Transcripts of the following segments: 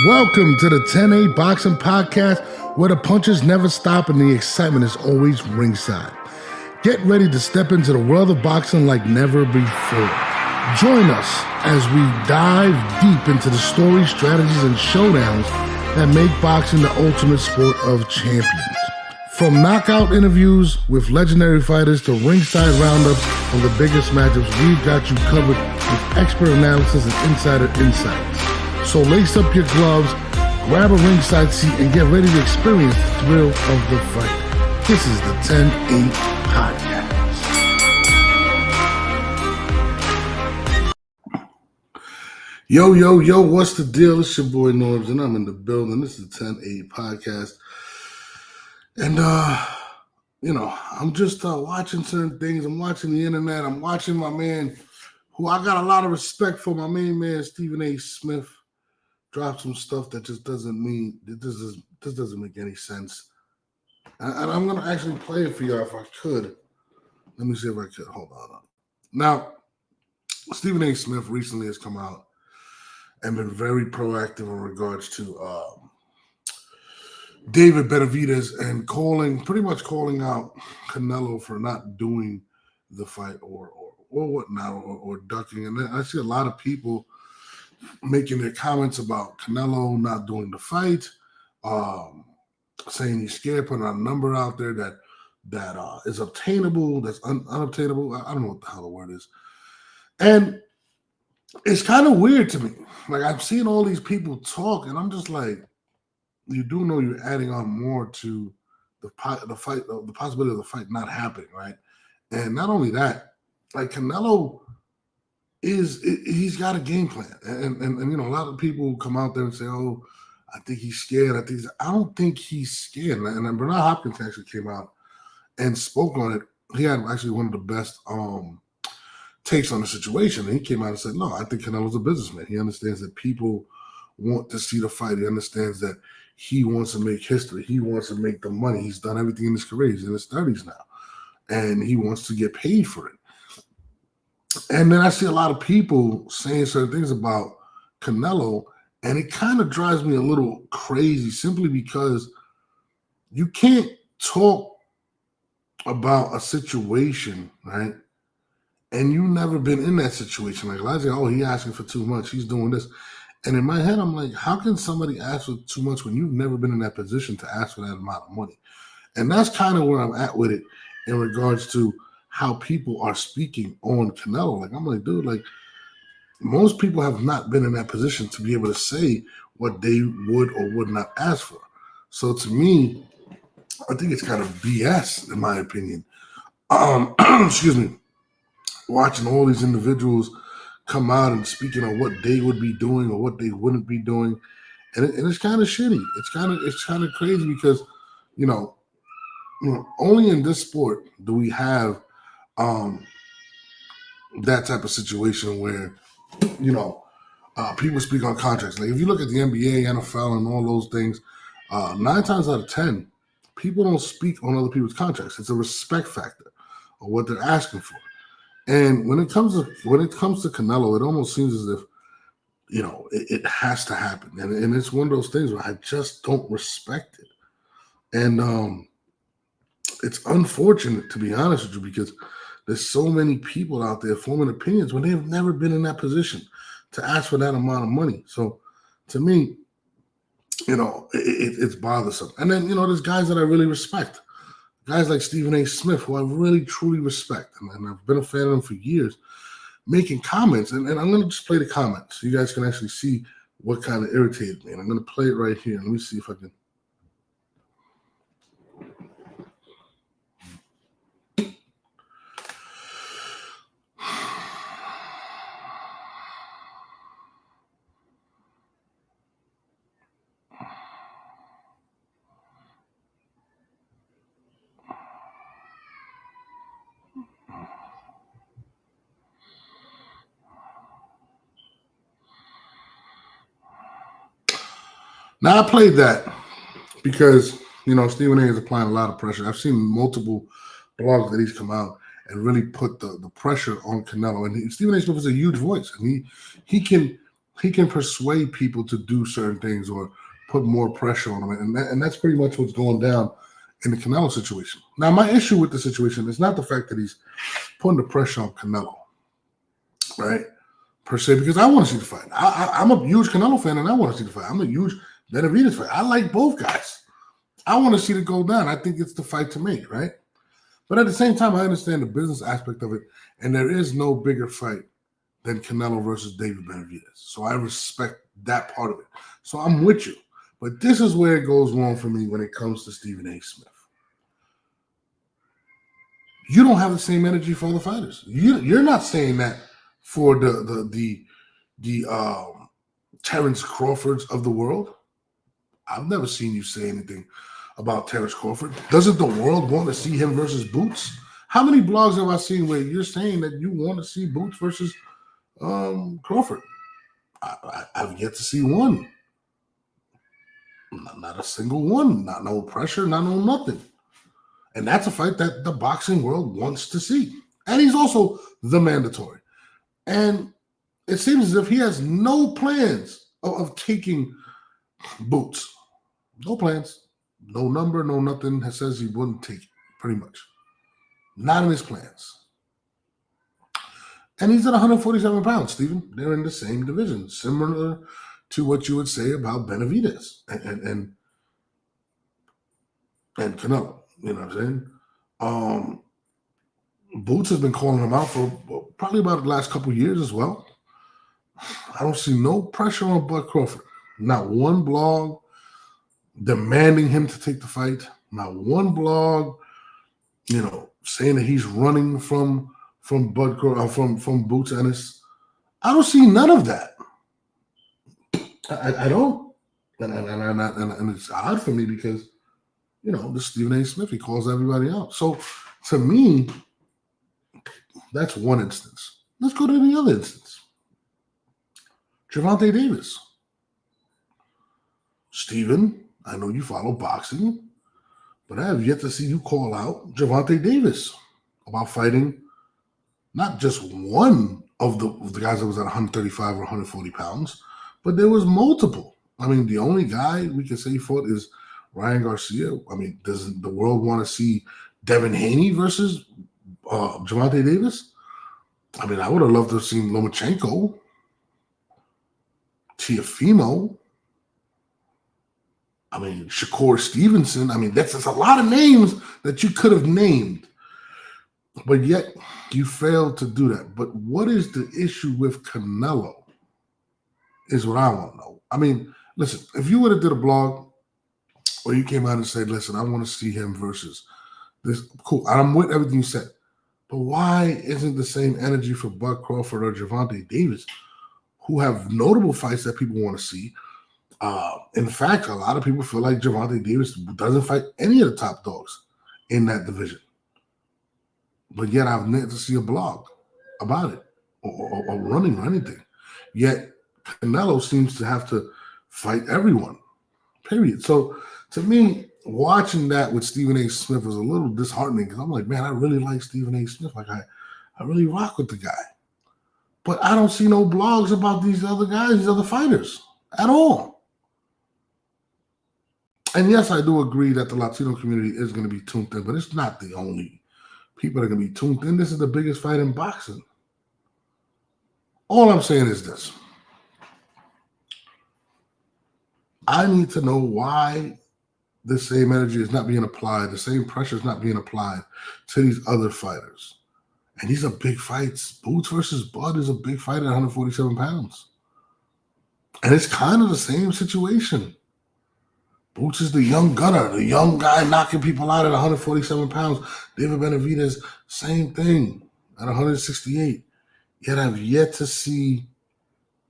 Welcome to the 10A Boxing Podcast, where the punches never stop and the excitement is always ringside. Get ready to step into the world of boxing like never before. Join us as we dive deep into the stories, strategies, and showdowns that make boxing the ultimate sport of champions. From knockout interviews with legendary fighters to ringside roundups of the biggest matchups, we've got you covered with expert analysis and insider insights. So lace up your gloves, grab a ringside seat, and get ready to experience the thrill of the fight. This is the 10-8 Podcast. Yo, what's the deal? It's your boy Norbs, and I'm in the building. This is the 10-8 Podcast. And, I'm just watching certain things. I'm watching the internet. I'm watching my man, who I got a lot of respect for, my main man, Stephen A. Smith, drop some stuff that just doesn't make any sense. And I'm going to actually play it for y'all if I could. Let me see if I could. Hold on. Now, Stephen A. Smith recently has come out and been very proactive in regards to David Benavidez and pretty much calling out Canelo for not doing the fight or whatnot, or ducking. And then I see a lot of people making their comments about Canelo not doing the fight, saying he's scared, putting a number out there that is obtainable, that's unobtainable. I don't know what the hell the word is. And it's kind of weird to me. Like, I've seen all these people talk, and I'm just like, you do know you're adding on more to the fight, the possibility of the fight not happening, right? And not only that, like, Canelo he's got a game plan, and a lot of people come out there and say, "Oh, I think he's scared." I don't think he's scared. And Bernard Hopkins actually came out and spoke on it. He had actually one of the best takes on the situation. And he came out and said, "No, I think Canelo's a businessman. He understands that people want to see the fight. He understands that he wants to make history. He wants to make the money. He's done everything in his career. He's in his 30s now, and he wants to get paid for it." And then I see a lot of people saying certain things about Canelo, and it kind of drives me a little crazy, simply because you can't talk about a situation, right? And you've never been in that situation. Like, I say, "Oh, he's asking for too much. He's doing this." And in my head, I'm like, how can somebody ask for too much when you've never been in that position to ask for that amount of money? And that's kind of where I'm at with it in regards to how people are speaking on Canelo. Like, I'm like, dude, like, most people have not been in that position to be able to say what they would or would not ask for. So to me, I think it's kind of BS, in my opinion. Excuse me. Watching all these individuals come out and speaking on what they would be doing or what they wouldn't be doing, and it's kind of shitty. It's kind of crazy because, only in this sport do we have that type of situation where, people speak on contracts. Like, if you look at the NBA, NFL, and all those things, 9 times out of 10, people don't speak on other people's contracts. It's a respect factor of what they're asking for. And when it comes to Canelo, it almost seems as if, it has to happen. And it's one of those things where I just don't respect it. And it's unfortunate, to be honest with you, because there's so many people out there forming opinions when they've never been in that position to ask for that amount of money. So to me, it's bothersome. And then, there's guys that I really respect. Guys like Stephen A. Smith, who I really, truly respect. And I've been a fan of him for years, making comments. And I'm going to just play the comments so you guys can actually see what kind of irritated me. And I'm going to play it right here. Let me see if I can. Now, I played that because, Stephen A. is applying a lot of pressure. I've seen multiple blogs that he's come out and really put the pressure on Canelo. And Stephen A. Smith is a huge voice, and he can he can persuade people to do certain things or put more pressure on them, and that's pretty much what's going down in the Canelo situation. Now, my issue with the situation is not the fact that he's putting the pressure on Canelo, right? Per se, because I want to see the fight. I'm a huge Canelo fan, and I want to see the fight. I'm a huge Benavidez fan. I like both guys. I want to see it go down. I think it's the fight to make, right? But at the same time, I understand the business aspect of it, and there is no bigger fight than Canelo versus David Benavidez. So I respect that part of it. So I'm with you. But this is where it goes wrong for me when it comes to Stephen A. Smith. You don't have the same energy for other fighters. You're not saying that for the Terence Crawfords of the world. I've never seen you say anything about Terence Crawford. Doesn't the world want to see him versus Boots? How many blogs have I seen where you're saying that you want to see Boots versus Crawford? I've yet to see one. Not a single one. Not no pressure, not no nothing. And that's a fight that the boxing world wants to see. And he's also the mandatory. And it seems as if he has no plans of taking Boots. No plans. No number, no nothing. That says he wouldn't take it, pretty much. Not in his plans. And he's at 147 pounds, Stephen. They're in the same division, similar to what you would say about Benavidez and Canelo. You know what I'm saying? Boots has been calling him out for probably about the last couple of years as well. I don't see no pressure on Bud Crawford. Not one blog demanding him to take the fight. Not one blog, saying that he's running from Bud from Boots Ennis. I don't see none of that. I don't, and it's odd for me because this Stephen A. Smith, he calls everybody out. So to me, that's one instance. Let's go to the other instance. Gervonta Davis. Stephen, I know you follow boxing, but I have yet to see you call out Gervonta Davis about fighting not just one of the guys that was at 135 or 140 pounds, but there was multiple. I mean, the only guy we can say he fought is Ryan Garcia. I mean, doesn't the world want to see Devin Haney versus Gervonta Davis? I mean, I would have loved to have seen Lomachenko, Teofimo. I mean, Shakur Stevenson. I mean, that's a lot of names that you could have named, but yet you failed to do that. But what is the issue with Canelo is what I want to know. I mean, listen, if you would have did a blog or you came out and said, listen, I want to see him versus this, cool. I'm with everything you said. But why isn't the same energy for Bud Crawford or Gervonta Davis, who have notable fights that people want to see? In fact, a lot of people feel like Gervonta Davis doesn't fight any of the top dogs in that division. But yet I've yet to see a blog about it or running or anything. Yet Canelo seems to have to fight everyone, period. So to me, watching that with Stephen A. Smith was a little disheartening because I'm like, man, I really like Stephen A. Smith. Like I really rock with the guy. But I don't see no blogs about these other guys, these other fighters at all. And yes, I do agree that the Latino community is going to be tuned in, but it's not the only people that are going to be tuned in. This is the biggest fight in boxing. All I'm saying is this. I need to know why the same energy is not being applied, the same pressure is not being applied to these other fighters. And these are big fights. Boots versus Bud is a big fight at 147 pounds. And it's kind of the same situation. Boots is the young gunner, the young guy knocking people out at 147 pounds. David Benavidez, same thing at 168. Yet I've yet to see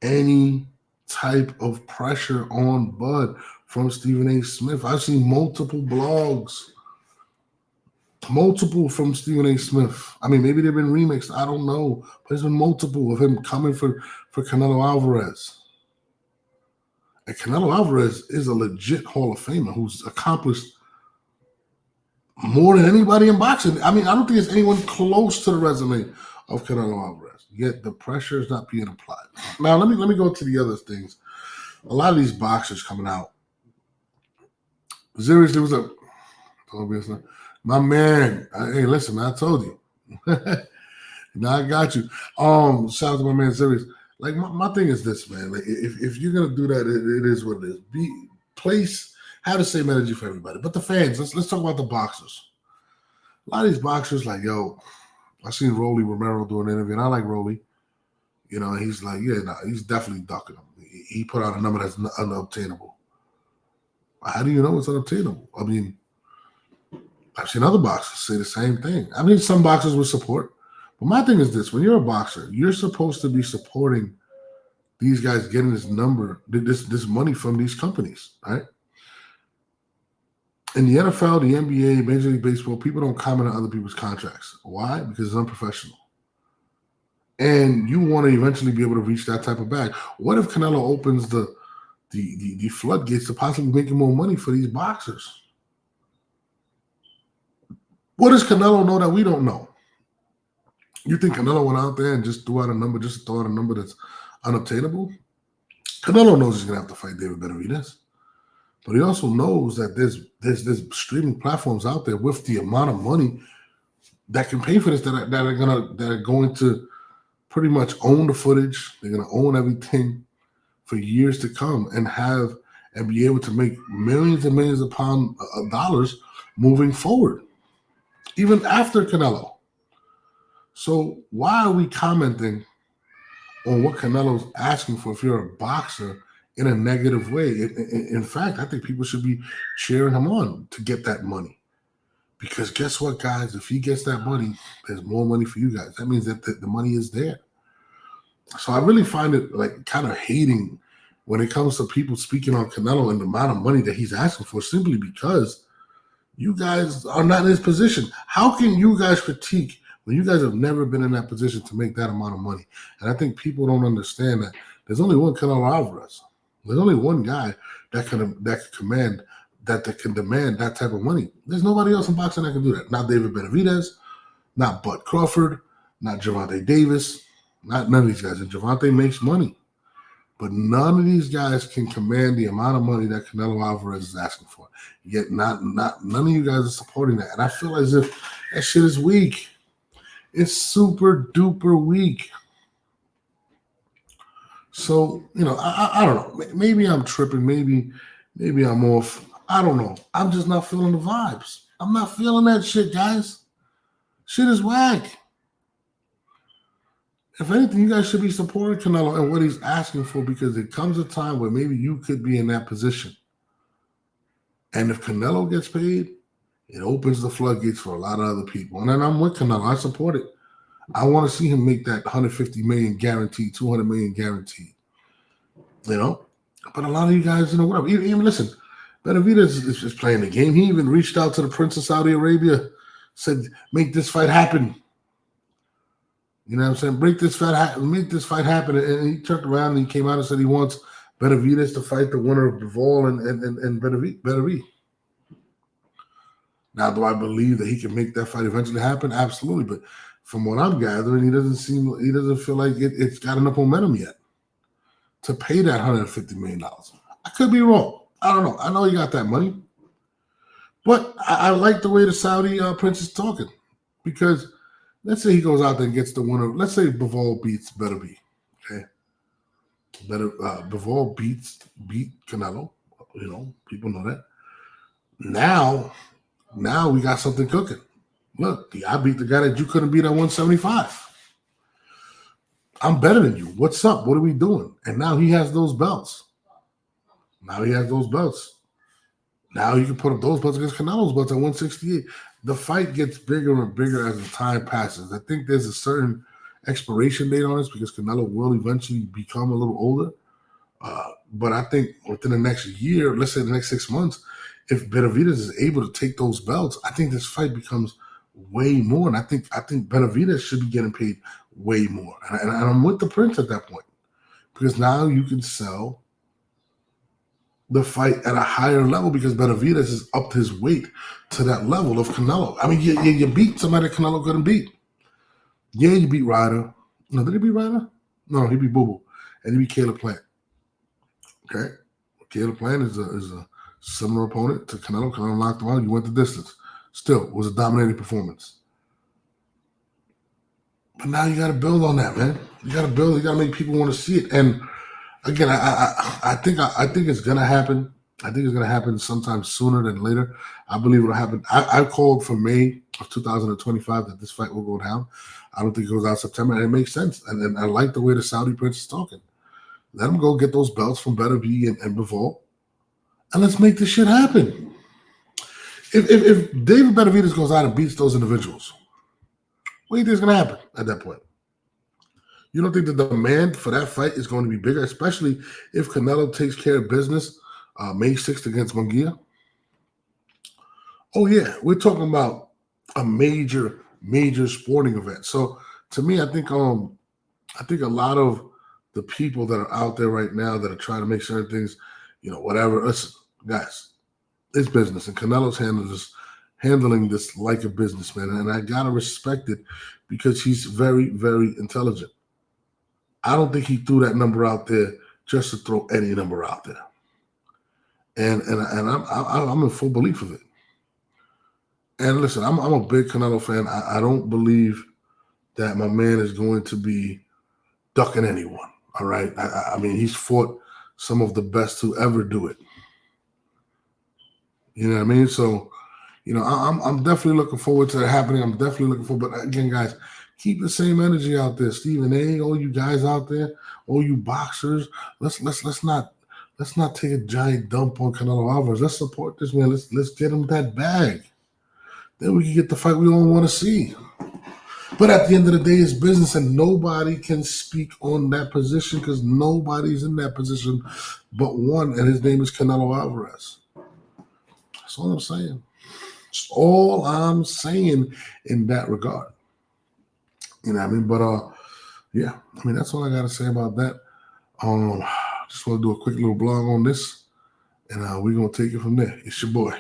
any type of pressure on Bud from Stephen A. Smith. I've seen multiple blogs, multiple from Stephen A. Smith. I mean, maybe they've been remixed. I don't know. But there's been multiple of him coming for Canelo Alvarez. And Canelo Alvarez is a legit Hall of Famer who's accomplished more than anybody in boxing. I mean, I don't think there's anyone close to the resume of Canelo Alvarez. Yet the pressure is not being applied. Now let me go to the other things. A lot of these boxers coming out. Seriously, was a my man. Hey, listen, man, I told you. Now I got you. Shout out to my man Serious. Like my thing is this, man. Like if you're gonna do that, it is what it is. Have the same energy for everybody. But the fans, let's talk about the boxers. A lot of these boxers, like, yo, I seen Rolly Romero do an interview, and I like Rolly. You know, he's like, yeah, nah, he's definitely ducking him. He put out a number that's unobtainable. How do you know it's unobtainable? I mean, I've seen other boxers say the same thing. I mean, some boxers will support. But my thing is this: when you're a boxer, you're supposed to be supporting these guys getting this number, this money from these companies, right? In the NFL, the NBA, Major League Baseball, people don't comment on other people's contracts. Why? Because it's unprofessional. And you want to eventually be able to reach that type of bag. What if Canelo opens the floodgates to possibly making more money for these boxers? What does Canelo know that we don't know? You think Canelo went out there and just threw out a number that's unobtainable? Canelo knows he's gonna have to fight David Benavidez, but he also knows that there's streaming platforms out there with the amount of money that can pay for this that are going to pretty much own the footage. They're gonna own everything for years to come and be able to make millions and millions of dollars moving forward, even after Canelo. So why are we commenting on what Canelo's asking for if you're a boxer in a negative way? In fact, I think people should be cheering him on to get that money. Because guess what, guys? If he gets that money, there's more money for you guys. That means that the money is there. So I really find it like kind of hating when it comes to people speaking on Canelo and the amount of money that he's asking for, simply because you guys are not in his position. How can you guys critique when you guys have never been in that position to make that amount of money? And I think people don't understand that there's only one Canelo Alvarez. There's only one guy that can demand that type of money. There's nobody else in boxing that can do that. Not David Benavidez, not Bud Crawford, not Gervonta Davis, not none of these guys. And Gervonta makes money. But none of these guys can command the amount of money that Canelo Alvarez is asking for. Yet none of you guys are supporting that. And I feel as if that shit is weak. It's super duper weak. So, you know, I don't know. Maybe I'm tripping. Maybe I'm off. I don't know. I'm just not feeling the vibes. I'm not feeling that shit, guys. Shit is whack. If anything, you guys should be supporting Canelo and what he's asking for, because there comes a time where maybe you could be in that position. And if Canelo gets paid, it opens the floodgates for a lot of other people. And then I'm with Canelo. I support it. I want to see him make that 150 million guaranteed, 200 million guaranteed. You know? But a lot of you guys, you know, whatever. Even listen, Benavidez is just playing the game. He even reached out to the Prince of Saudi Arabia, said, make this fight happen. You know what I'm saying? Make this fight happen. And he turned around and he came out and said he wants Benavidez to fight the winner of Bivol and Benavidez. Now, do I believe that he can make that fight eventually happen? Absolutely. But from what I'm gathering, he doesn't feel like it's got enough momentum yet to pay that $150 million. I could be wrong. I don't know. I know he got that money. But I like the way the Saudi prince is talking, because let's say he goes out there and gets the winner. Let's say Bivol beats Beterbiev. Okay. Bivol beat Canelo. You know, people know that. Now we got something cooking. Look, I beat the guy that you couldn't beat at 175. I'm better than you. What's up? What are we doing? And now he has those belts. Now he can put up those belts against Canelo's belts at 168. The fight gets bigger and bigger as the time passes. I think there's a certain expiration date on this, because Canelo will eventually become a little older. But I think within the next year, let's say the next 6 months, if Benavidez is able to take those belts, I think this fight becomes way more. And I think Benavidez should be getting paid way more. And I'm with the Prince at that point, because now you can sell the fight at a higher level, because Benavidez has upped his weight to that level of Canelo. I mean, you beat somebody Canelo couldn't beat. Yeah, you beat Ryder. No, did he beat Ryder? No, he beat Boo Boo, and he beat Caleb Plant. Okay, Caleb Plant is a similar opponent to Canelo. Canelo knocked him out. You went the distance. Still, it was a dominating performance. But now you got to build on that, man. You got to build. You got to make people want to see it. And again, I think it's gonna happen. I think it's gonna happen sometime sooner than later. I believe it'll happen. I called for May of 2025 that this fight will go down. I don't think it goes out September, and it makes sense. And I like the way the Saudi Prince is talking. Let him go get those belts from Beterbiev and Bivol, and let's make this shit happen. If David Benavidez goes out and beats those individuals, what do you think is going to happen at that point? You don't think the demand for that fight is going to be bigger, especially if Canelo takes care of business May 6th against Munguia? Oh, yeah. We're talking about a major sporting event. So to me, I think a lot of the people that are out there right now that are trying to make certain things, whatever. Listen, guys, it's business, and Canelo's handling this like a businessman, and I gotta respect it because he's very, very intelligent. I don't think he threw that number out there just to throw any number out there, and I'm in full belief of it. And listen, I'm a big Canelo fan. I don't believe that my man is going to be ducking anyone. All right, I mean he's fought some of the best to ever do it. You know what I mean? So, I'm definitely looking forward to it happening. I'm definitely looking forward. But again, guys, keep the same energy out there. Stephen A, all you guys out there, all you boxers, let's not take a giant dump on Canelo Alvarez. Let's support this man. Let's get him that bag. Then we can get the fight we all want to see. But at the end of the day, it's business, and nobody can speak on that position because nobody's in that position but one, and his name is Canelo Alvarez. That's all I'm saying. That's all I'm saying in that regard. You know what I mean? But yeah, I mean that's all I gotta say about that. Just want to do a quick little blog on this, and we're gonna take it from there. It's your boy.